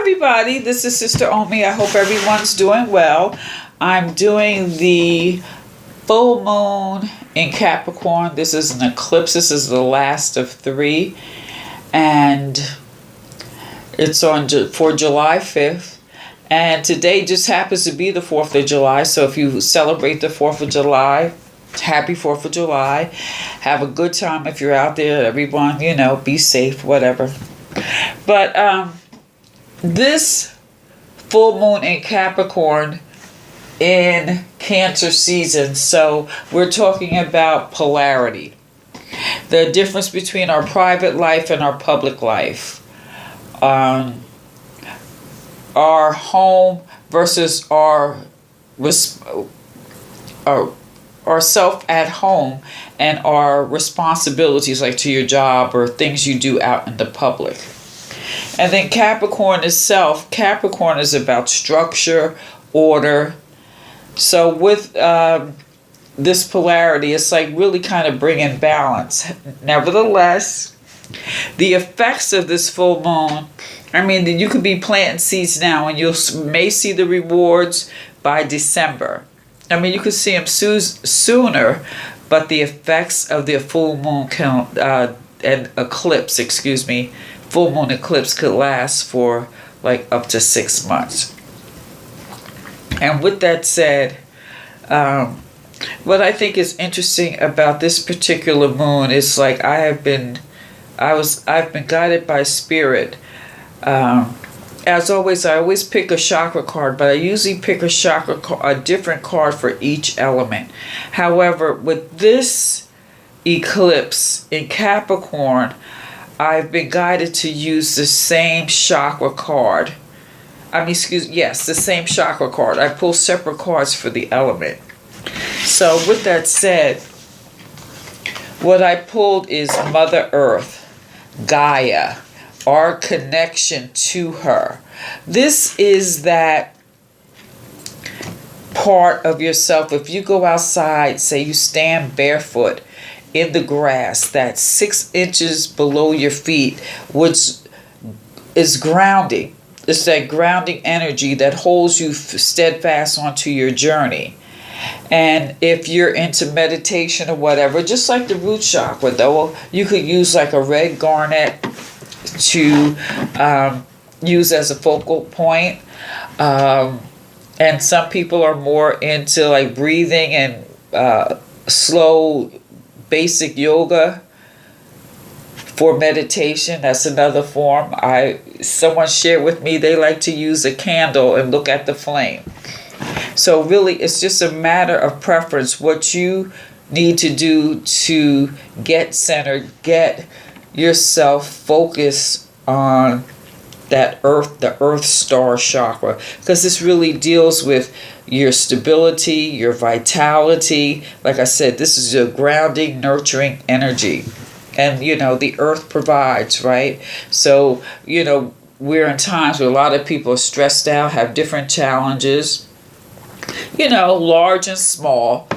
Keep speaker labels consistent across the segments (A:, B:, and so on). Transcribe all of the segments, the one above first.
A: everybody, this is Sister Omi. I hope everyone's doing well. I'm doing the full moon in Capricorn. This is an eclipse. This is the last of three. And it's on for July 5th. And today just happens to be the 4th of July. So if you celebrate the 4th of July, happy 4th of July. Have a good time if you're out there. Everyone, be safe, whatever. But this full moon in Capricorn in Cancer season, so we're talking about polarity. The difference between our private life and our public life. Our home versus our self at home and our responsibilities, like to your job or things you do out in the public. And then Capricorn itself, Capricorn is about structure, order. So with this polarity, it's like really kind of bringing balance. Nevertheless, the effects of this full moon, you could be planting seeds now and you may see the rewards by December. You could see them sooner, but the effects of the full moon full moon eclipse could last for like up to 6 months. And with that said, what I think is interesting about this particular moon is like I've been guided by spirit. As always, I always pick a chakra card, but I usually pick a different card for each element. However, with this eclipse in Capricorn, I've been guided to use the same chakra card. The same chakra card. I pull separate cards for the element. So with that said, what I pulled is Mother Earth, Gaia, our connection to her. This is that part of yourself. If you go outside, say you stand barefoot in the grass, that's 6 inches below your feet, which is grounding. It's that grounding energy that holds you steadfast onto your journey. And if you're into meditation or whatever, just like the root chakra, though, you could use like a red garnet to use as a focal point. And some people are more into like breathing and slow basic yoga for meditation. That's another form. Someone shared with me they like to use a candle and look at the flame. So really it's just a matter of preference, what you need to do to get centered, get yourself focused on that the earth star chakra, because this really deals with your stability, your vitality. Like I said, this is your grounding, nurturing energy. And, the earth provides, right? So, we're in times where a lot of people are stressed out, have different challenges, large and small,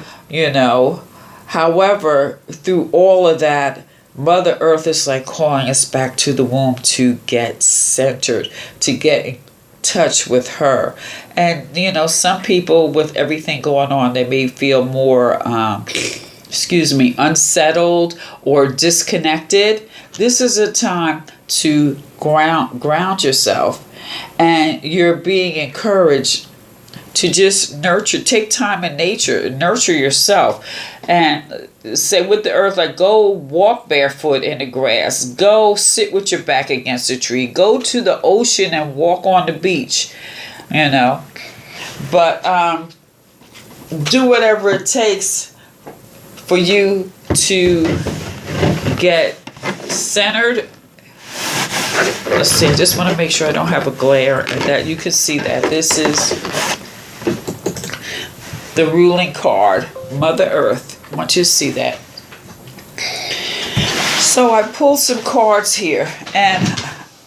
A: However, through all of that, Mother Earth is like calling us back to the womb to get centered, to get in touch with her. And, some people with everything going on, they may feel more, unsettled or disconnected. This is a time to ground yourself. And you're being encouraged to just take time in nature, nurture yourself. And say with the earth, like go walk barefoot in the grass, go sit with your back against a tree, go to the ocean and walk on the beach, But do whatever it takes for you to get centered. Let's see, I just want to make sure I don't have a glare and that you can see that this is the ruling card, Mother Earth. I want you to see that. So I pulled some cards here, and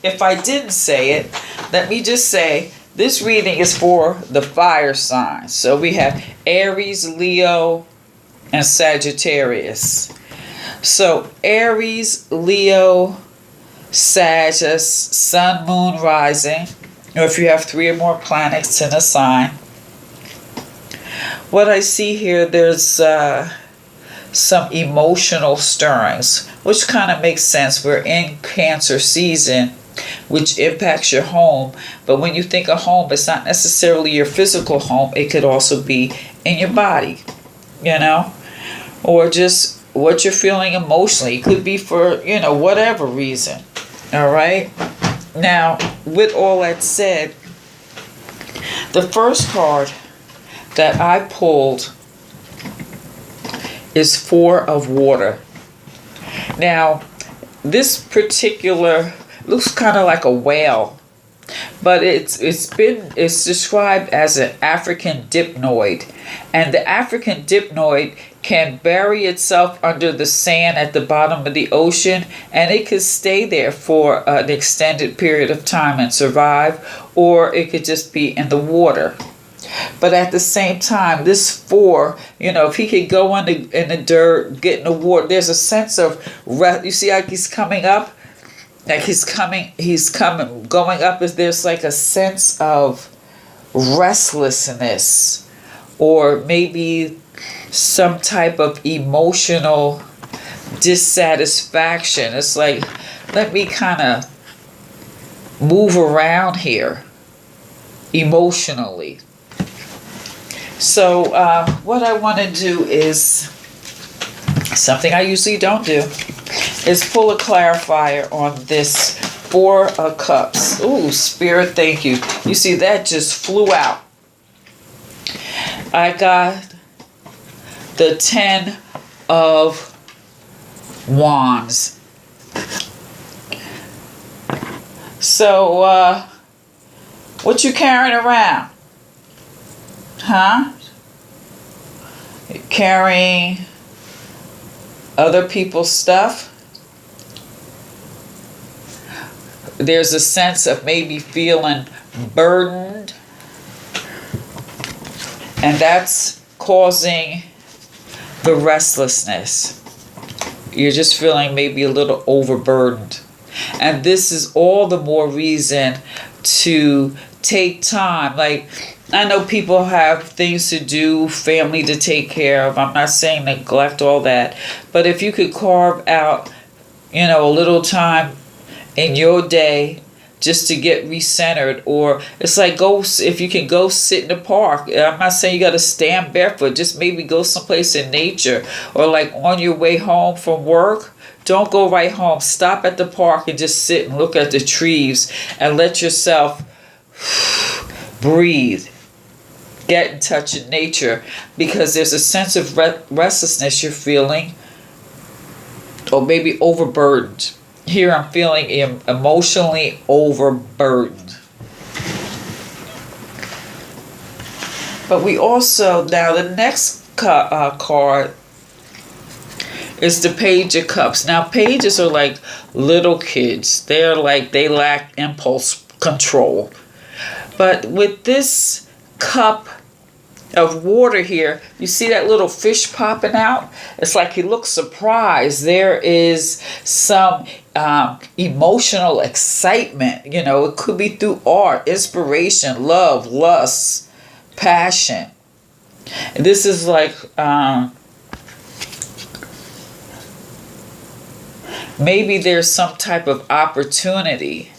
A: if I didn't say it, let me just say this reading is for the fire signs. So we have Aries, Leo, and Sagittarius. So Aries, Leo, Sag, Sun, Moon, Rising. or if you have 3 or more planets in a sign. What I see here, there's some emotional stirrings, which kind of makes sense. We're in Cancer season, which impacts your home. But when you think of home, it's not necessarily your physical home. It could also be in your body, you know, or just what you're feeling emotionally. It could be for, you know, whatever reason. All right. Now, with all that said, the first card that I pulled is 4 of water. Now, this particular looks kind of like a whale, but it's described as an African dipnoid, and the African dipnoid can bury itself under the sand at the bottom of the ocean, and it could stay there for an extended period of time and survive, or it could just be in the water. But at the same time, this 4, you know, if he could go in the dirt, get in the water, there's a sense of rest. You see, like he's coming up, like he's coming, going up. Is there's like a sense of restlessness, or maybe some type of emotional dissatisfaction. It's like, let me kind of move around here emotionally. So what I want to do is something I usually don't do, is pull a clarifier on this 4 of Cups. Ooh, Spirit, thank you. You see, that just flew out. I got the 10 of Wands. So, what you carrying around? Huh? Carrying other people's stuff. There's a sense of maybe feeling burdened, and that's causing the restlessness. You're just feeling maybe a little overburdened. And this is all the more reason to take time. Like, I know people have things to do, family to take care of. I'm not saying neglect all that. But if you could carve out, you know, a little time in your day just to get recentered, or it's like, go, if you can go sit in the park. I'm not saying you got to stand barefoot. Just maybe go someplace in nature, or like on your way home from work. Don't go right home. Stop at the park and just sit and look at the trees and let yourself breathe. Get in touch with nature, because there's a sense of restlessness you're feeling, or maybe overburdened. Here I'm feeling emotionally overburdened. But we also, now the next card is the Page of Cups. Now, pages are like little kids. They're like, they lack impulse control. But with this cup of water here, you see that little fish popping out? It's like he looks surprised. There is some emotional excitement. You know, it could be through art, inspiration, love, lust, passion. And this is like maybe there's some type of opportunity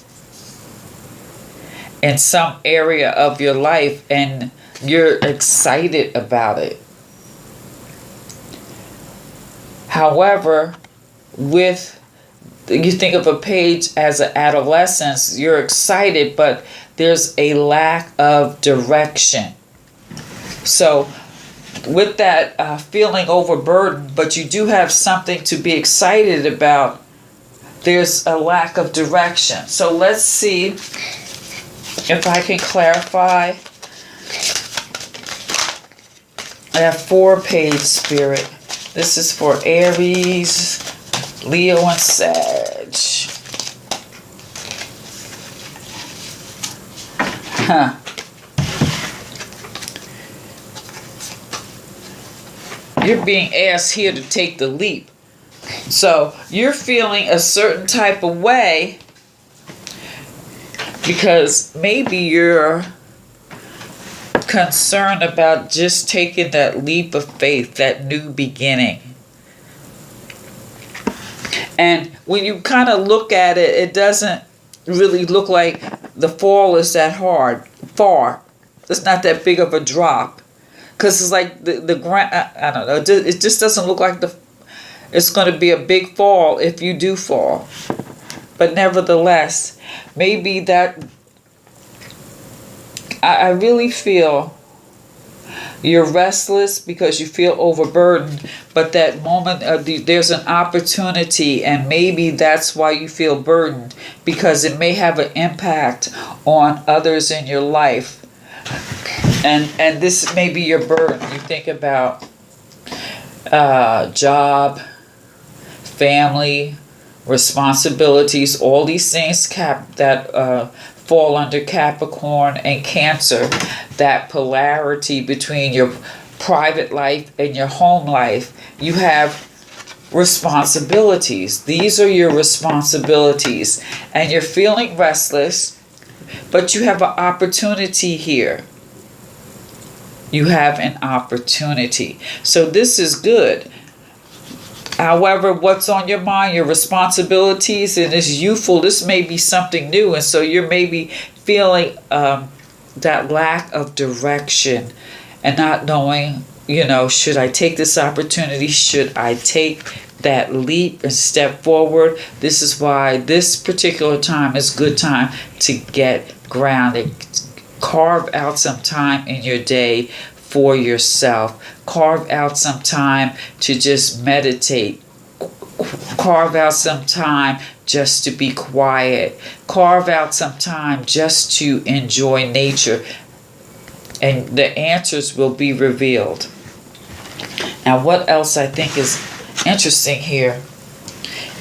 A: in some area of your life, and you're excited about it. However, with, you think of a page as an adolescence, you're excited, but there's a lack of direction. So with that feeling overburdened, but you do have something to be excited about, there's a lack of direction. So let's see if I can clarify. I have 4 page, Spirit. This is for Aries, Leo, and Sag. Huh. You're being asked here to take the leap. So you're feeling a certain type of way Because maybe you're concerned about just taking that leap of faith, that new beginning. And when you kind of look at it, it doesn't really look like the fall is that far. It's not that big of a drop. Because it's like the ground, I don't know, it just doesn't look like it's going to be a big fall if you do fall. But nevertheless, maybe that, I really feel you're restless because you feel overburdened, but that moment there's an opportunity, and maybe that's why you feel burdened, because it may have an impact on others in your life. And this may be your burden. You think about job, family, responsibilities, all these things that fall under Capricorn and Cancer, that polarity between your private life and your home life. You have responsibilities. These are your responsibilities. And you're feeling restless, but you have an opportunity here. You have an opportunity. So this is good. However, what's on your mind, your responsibilities, and it's youthful, this may be something new. And so you're maybe feeling that lack of direction and not knowing, should I take this opportunity? Should I take that leap and step forward? This is why this particular time is a good time to get grounded. Carve out some time in your day for yourself. Carve out some time to just meditate. Carve out some time just to be quiet. Carve out some time just to enjoy nature. And the answers will be revealed. Now, what else I think is interesting here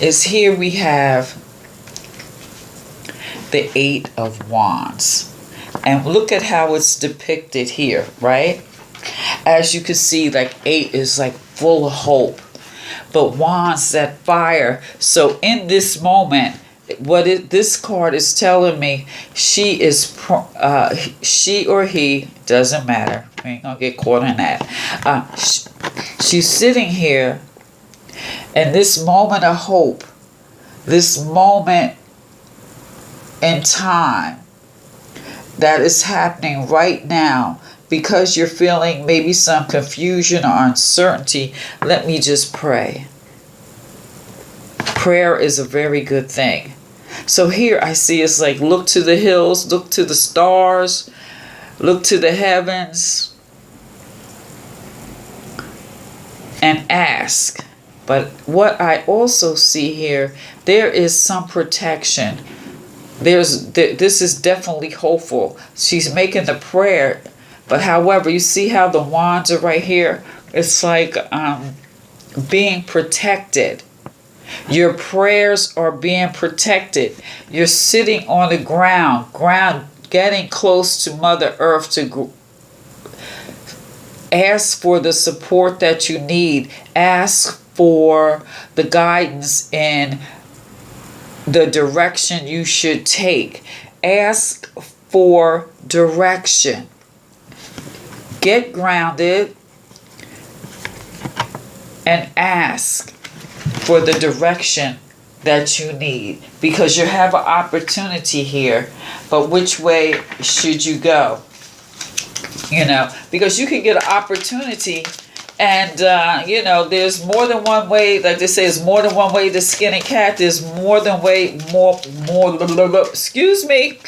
A: is here we have the Eight of Wands. And look at how it's depicted here, right? As you can see, like 8 is like full of hope. But Wands, that fire. So in this moment, this card is telling me, she or he, doesn't matter. We ain't gonna get caught in that. She's sitting here, and this moment of hope, this moment in time that is happening right now, because you're feeling maybe some confusion or uncertainty, let me just pray. Prayer is a very good thing. So here I see it's like, look to the hills, look to the stars, look to the heavens, and ask. But what I also see here, there is some protection. This is definitely hopeful. She's making the prayer. But however, you see how the wands are right here? It's like being protected. Your prayers are being protected. You're sitting on the ground, getting close to Mother Earth to ask for the support that you need. Ask for the guidance in the direction you should take. Ask for direction. Get grounded and ask for the direction that you need, because you have an opportunity here, but which way should you go? Because you can get an opportunity, and there's more than one way. Like they say, there's more than one way to skin a cat. There's more. Excuse me.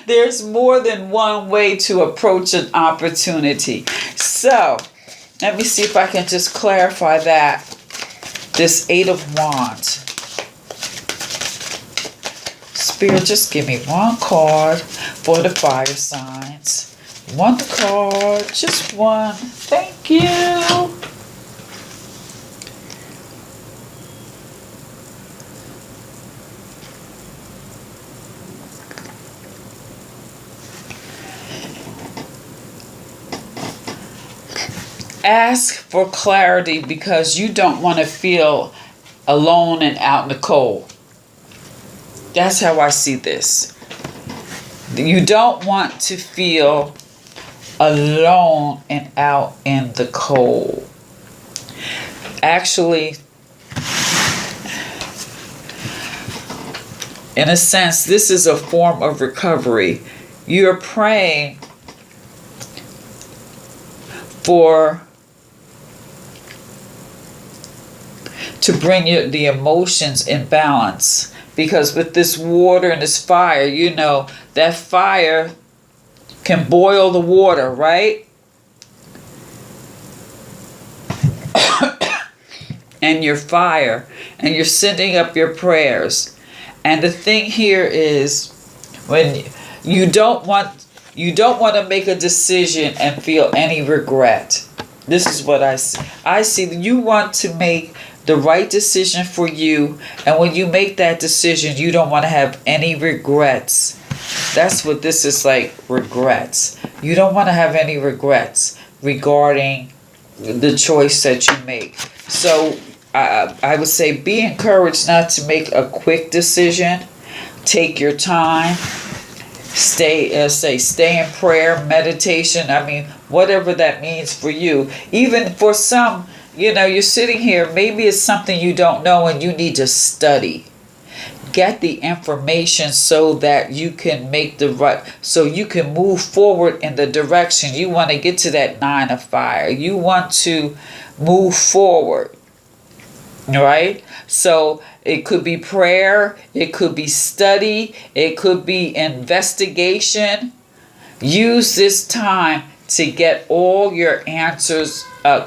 A: There's more than one way to approach an opportunity. So, let me see if I can just clarify that. This Eight of Wands. Spirit, just give me one card for the fire signs. One card, just one. Thank you. Ask for clarity because you don't want to feel alone and out in the cold. That's how I see this. You don't want to feel alone and out in the cold. Actually, in a sense, this is a form of recovery. You're praying to bring the emotions in balance. Because with this water and this fire, you know, that fire can boil the water, right? And your fire, and you're sending up your prayers. And the thing here is, when you don't want to make a decision and feel any regret. This is what I see. I see that you want to make the right decision for you, and when you make that decision, you don't want to have any regrets. That's what this is like, regrets. You don't want to have any regrets regarding the choice that you make. So I would say be encouraged not to make a quick decision. Take your time. Stay in prayer, meditation. I mean, whatever that means for you. Even for some, you know, you're sitting here, maybe it's something you don't know and you need to study. Get the information so that you can make so you can move forward in the direction. You want to get to that 9 of fire. You want to move forward, right? So it could be prayer, it could be study, it could be investigation. Use this time to get all your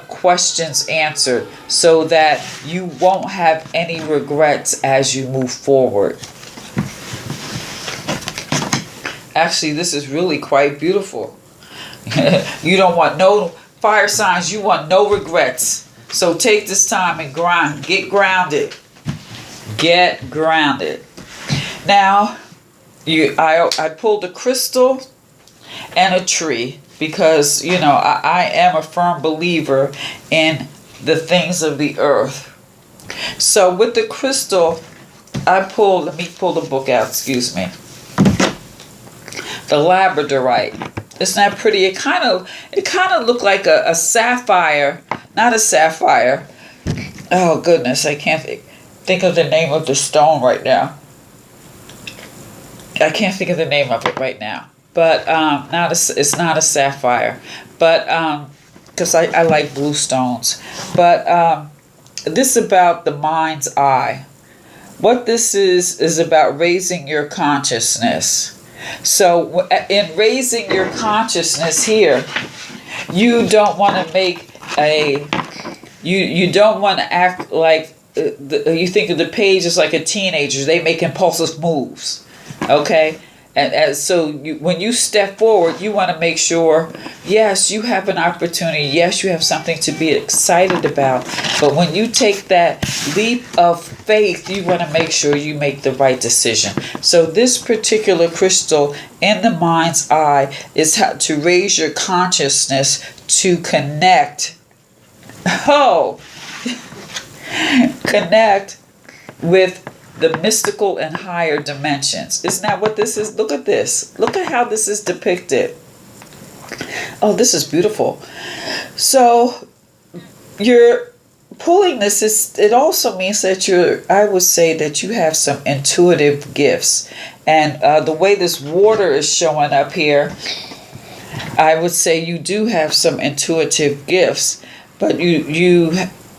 A: questions answered, so that you won't have any regrets as you move forward. Actually, this is really quite beautiful. You don't want no fire signs, you want no regrets. So take this time and get grounded. Get grounded. Now, I pulled a crystal and a tree, because, you know, I am a firm believer in the things of the earth. So with the crystal, let me pull the book out, excuse me. The labradorite. Isn't that pretty? It kind of looked like a sapphire, not a sapphire. Oh goodness, I can't think of the name of the stone right now. I can't think of the name of it right now. But it's not a sapphire, but because I like blue stones. But this is about the mind's eye. What this is about raising your consciousness. So in raising your consciousness here, you don't want to make you don't want to act like you think of the page as like a teenager. They make impulsive moves, okay? And so when you step forward, you want to make sure, yes, you have an opportunity. Yes, you have something to be excited about. But when you take that leap of faith, you want to make sure you make the right decision. So this particular crystal in the mind's eye is how to raise your consciousness to connect. Connect with the mystical and higher dimensions. Isn't that what this is? Look at this. Look at how this is depicted. Oh, this is beautiful. So you're pulling this. It also means that I would say that you have some intuitive gifts. And the way this water is showing up here, I would say you do have some intuitive gifts, but you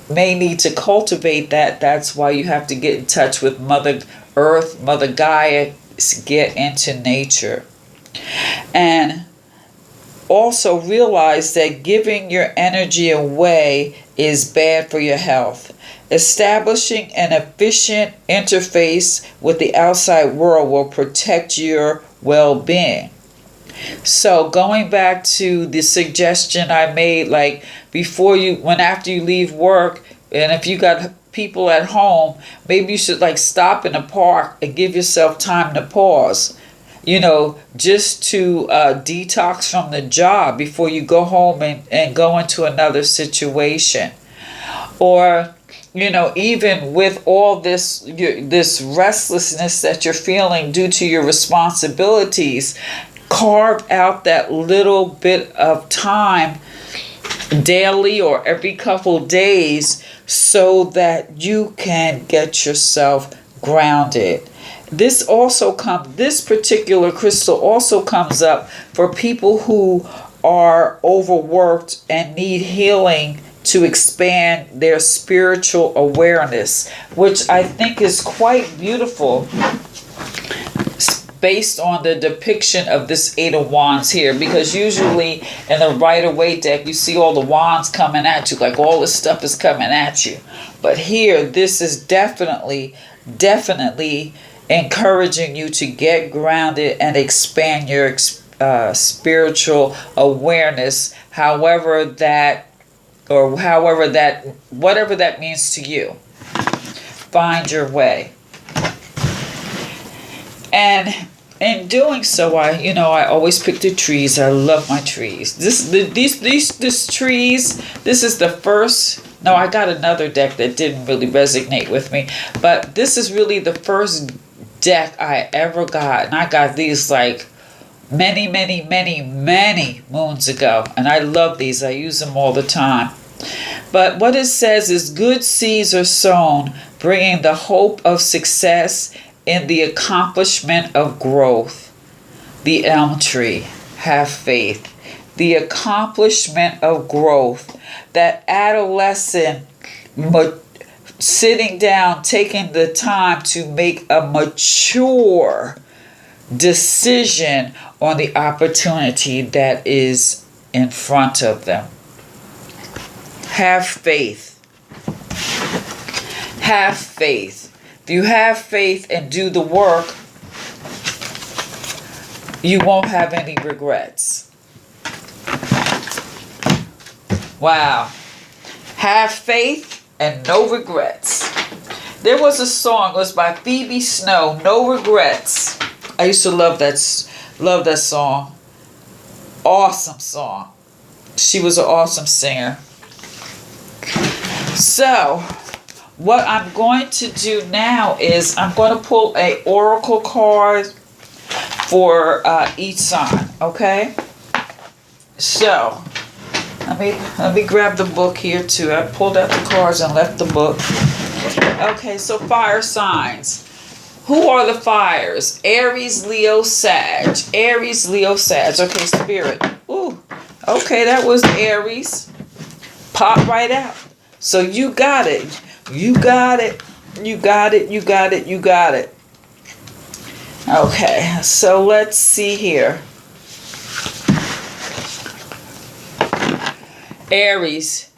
A: may need to cultivate that. That's why you have to get in touch with Mother Earth, Mother Gaia, get into nature. And also realize that giving your energy away is bad for your health. Establishing an efficient interface with the outside world will protect your well-being. So going back to the suggestion I made, like after you leave work, and if you got people at home, maybe you should like stop in a park and give yourself time to pause, just to detox from the job before you go home and go into another situation. Or even with all this restlessness that you're feeling due to your responsibilities, carve out that little bit of time daily or every couple days so that you can get yourself grounded. This particular crystal also comes up for people who are overworked and need healing to expand their spiritual awareness, which I think is quite beautiful based on the depiction of this Eight of Wands here, because usually in the Rider-Waite deck you see all the wands coming at you, like all this stuff is coming at you. But here, this is definitely encouraging you to get grounded and expand your spiritual awareness, whatever that means to you. Find your way. And in doing so, I always pick the trees. I love my trees. This trees. This is the first. No, I got another deck that didn't really resonate with me, but this is really the first deck I ever got, and I got these like many moons ago, and I love these. I use them all the time. But what it says is, good seeds are sown, bringing the hope of success in the accomplishment of growth. The elm tree, have faith. The accomplishment of growth. That adolescent sitting down, taking the time to make a mature decision on the opportunity that is in front of them. Have faith. Have faith. If you have faith and do the work, you won't have any regrets. Wow. Have faith and no regrets. There was a song, it was by Phoebe Snow, No Regrets. I used to love that song. Awesome song. She was an awesome singer. So, what I'm going to do now is I'm going to pull a oracle card for each sign, okay? So, let me grab the book here too. I pulled out the cards and left the book. Okay, so fire signs. Who are the fires? Aries, Leo, Sag. Aries, Leo, Sag. Okay, Spirit. Ooh. Okay, that was Aries. Pop right out. So you got it. You got it. You got it. You got it. You got it. Okay, so let's see here. Aries,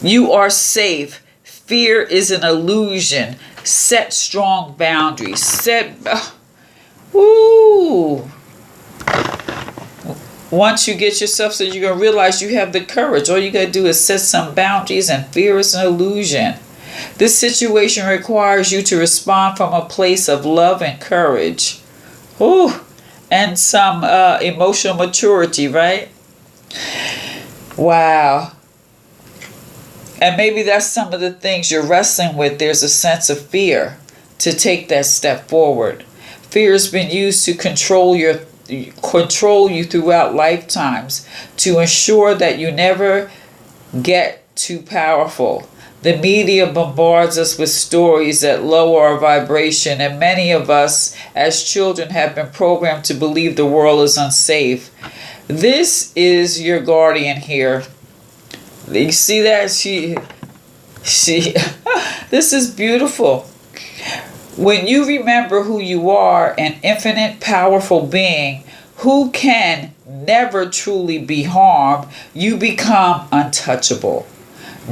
A: you are safe. Fear is an illusion. Set strong boundaries. Once you get yourself so you're going to realize you have the courage. All you got to do is set some boundaries, and fear is an illusion. This situation requires you to respond from a place of love and courage. And some emotional maturity, right? Wow. And maybe that's some of the things you're wrestling with. There's a sense of fear to take that step forward. Fear has been used to control you throughout lifetimes, to ensure that you never get too powerful. The media bombards us with stories that lower our vibration, and many of us as children have been programmed to believe the world is unsafe. This is your guardian here. You see that? She this is beautiful. When you remember who you are, an infinite, powerful being who can never truly be harmed, you become untouchable.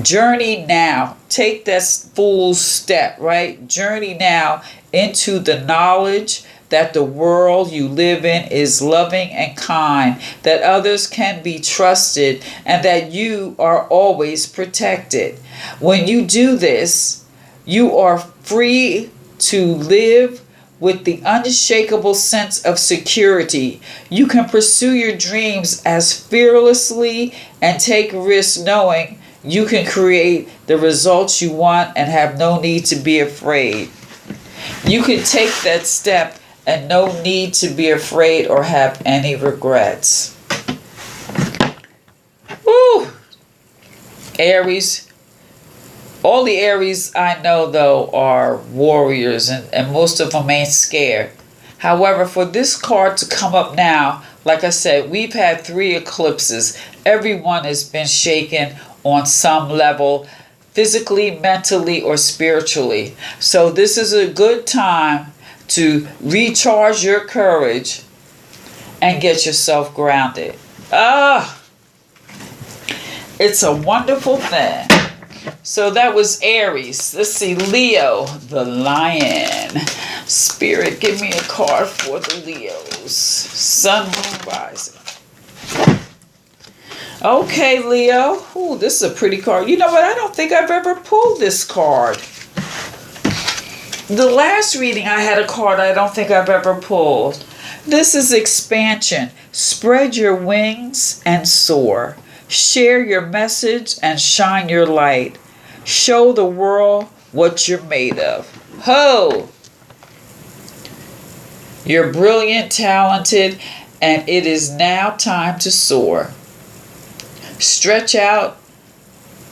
A: Journey now. Take that full step, right? Journey now into the knowledge that the world you live in is loving and kind, that others can be trusted, and that you are always protected. When you do this, you are free to live with the unshakable sense of security. You can pursue your dreams as fearlessly and take risks knowing You can create the results you want and have no need to be afraid. You can take that step and no need to be afraid or have any regrets. Woo! Aries. All the Aries I know, though, are warriors, and most of them ain't scared. However, for this card to come up now, like I said, we've had 3 eclipses. Everyone has been shaken on some level, physically, mentally, or spiritually. So this is a good time to recharge your courage and get yourself grounded. It's a wonderful thing. So that was Aries. Let's see, Leo, the lion. Spirit, give me a card for the Leos. Sun, moon, rising. Okay, Leo. Ooh, this is a pretty card. You know what? I don't think I've ever pulled this card. The last reading I had a card I don't think I've ever pulled. This is expansion. Spread your wings and soar. Share your message and shine your light. Show the world what you're made of. Ho! You're brilliant, talented, and it is now time to soar. Stretch out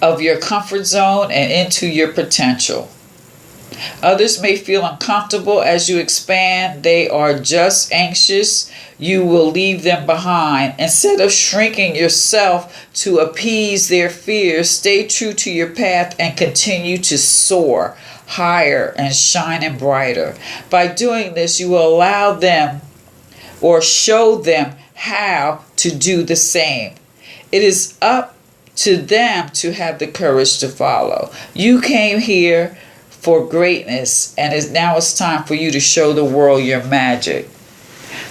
A: of your comfort zone and into your potential. Others may feel uncomfortable as you expand. They are just anxious. You will leave them behind. Instead of shrinking yourself to appease their fears, stay true to your path and continue to soar higher and shining brighter. By doing this, you will allow them or show them how to do the same. It is up to them to have the courage to follow. You came here for greatness, and now it's time for you to show the world your magic.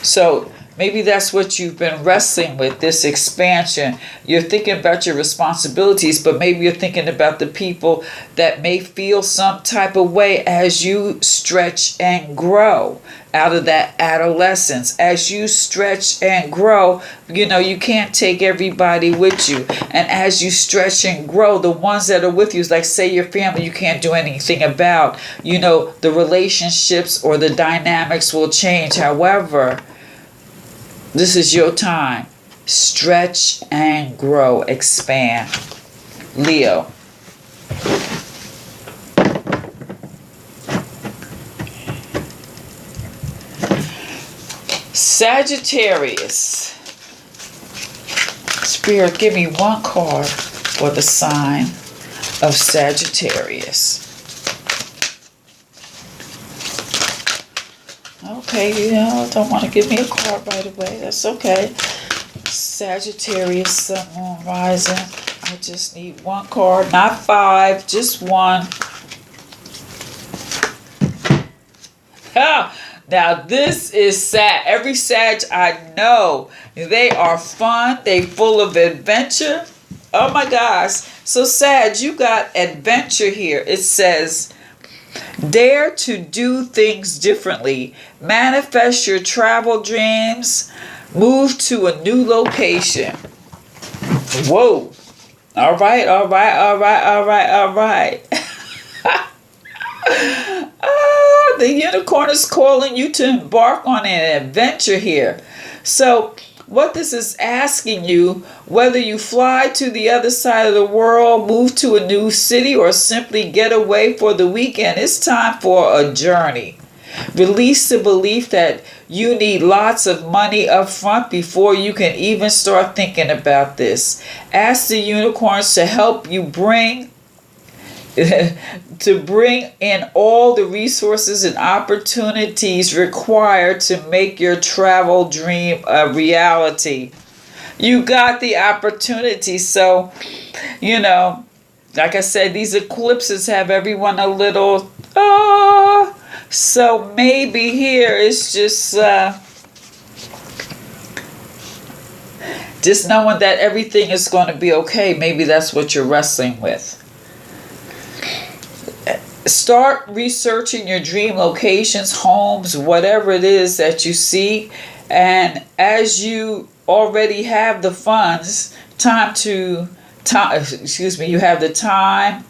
A: So maybe that's what you've been wrestling with, this expansion. You're thinking about your responsibilities, but maybe you're thinking about the people that may feel some type of way as you stretch and grow out of that adolescence. As you stretch and grow, you can't take everybody with you. And as you stretch and grow, the ones that are with you, like say your family, you can't do anything about, the relationships or the dynamics will change. However, this is your time. Stretch and grow, expand. Leo. Sagittarius. Spirit, give me one card for the sign of Sagittarius. Okay, don't want to give me a card right away. That's okay. Sagittarius, sun, moon, rising. I just need one card, not 5, just one. Now this is Sag. Every Sag I know, they are fun. They full of adventure. Oh my gosh. So Sag, you got adventure here. It says, dare to do things differently. Manifest your travel dreams. Move to a new location. Whoa. All right. The unicorn is calling you to embark on an adventure here. So what this is asking you, whether you fly to the other side of the world, move to a new city, or simply get away for the weekend, it's time for a journey. Release the belief that you need lots of money up front before you can even start thinking about this. Ask the unicorns to help you bring in all the resources and opportunities required to make your travel dream a reality. You got the opportunity. So, like I said, these eclipses have everyone a little, so maybe here it's just knowing that everything is going to be okay. Maybe that's what you're wrestling with. Start researching your dream locations, homes, whatever it is that you see. And as you already have the funds, time to you have the time,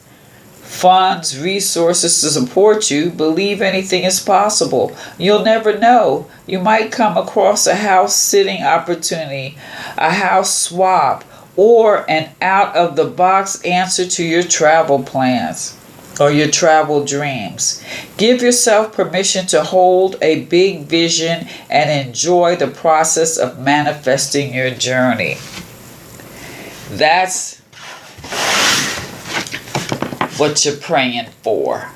A: funds, resources to support you. Believe anything is possible. You'll never know. You might come across a house sitting opportunity, a house swap, or an out of the box answer to your travel plans or your travel dreams. Give yourself permission to hold a big vision and enjoy the process of manifesting your journey. That's what you're praying for.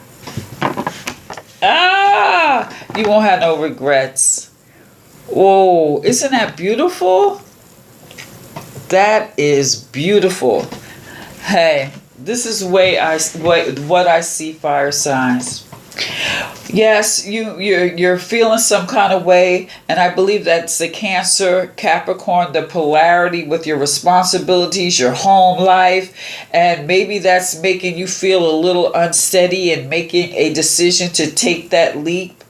A: You won't have no regrets. Oh, isn't that beautiful? That is beautiful. Hey, this is what I see, fire signs. Yes, you're feeling some kind of way, and I believe that's the Cancer, Capricorn, the polarity with your responsibilities, your home life, and maybe that's making you feel a little unsteady and making a decision to take that leap.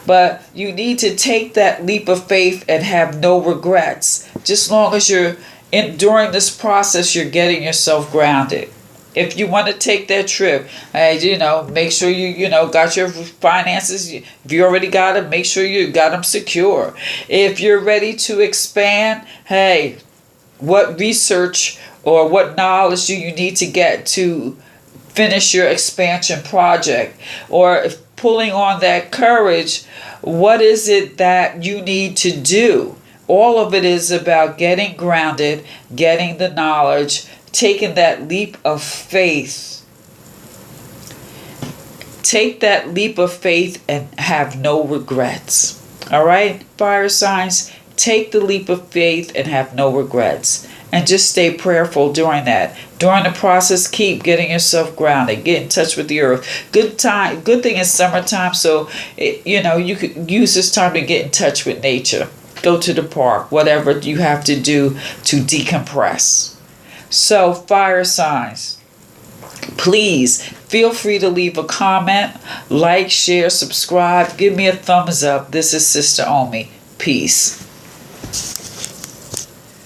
A: But you need to take that leap of faith and have no regrets. Just long as during this process, you're getting yourself grounded. If you want to take that trip, make sure you got your finances. If you already got them, make sure you got them secure. If you're ready to expand, hey, what research or what knowledge do you need to get to finish your expansion project? Or if pulling on that courage, what is it that you need to do? All of it is about getting grounded, getting the knowledge, taking that leap of faith. Take that leap of faith and have no regrets. All right, fire signs, take the leap of faith and have no regrets. And just stay prayerful during that. During the process, keep getting yourself grounded. Get in touch with the earth. Good thing it's summertime, so you could use this time to get in touch with nature. Go to the park, whatever you have to do to decompress. So, fire signs, please feel free to leave a comment, like, share, subscribe, give me a thumbs up. This is Sister Omi. Peace.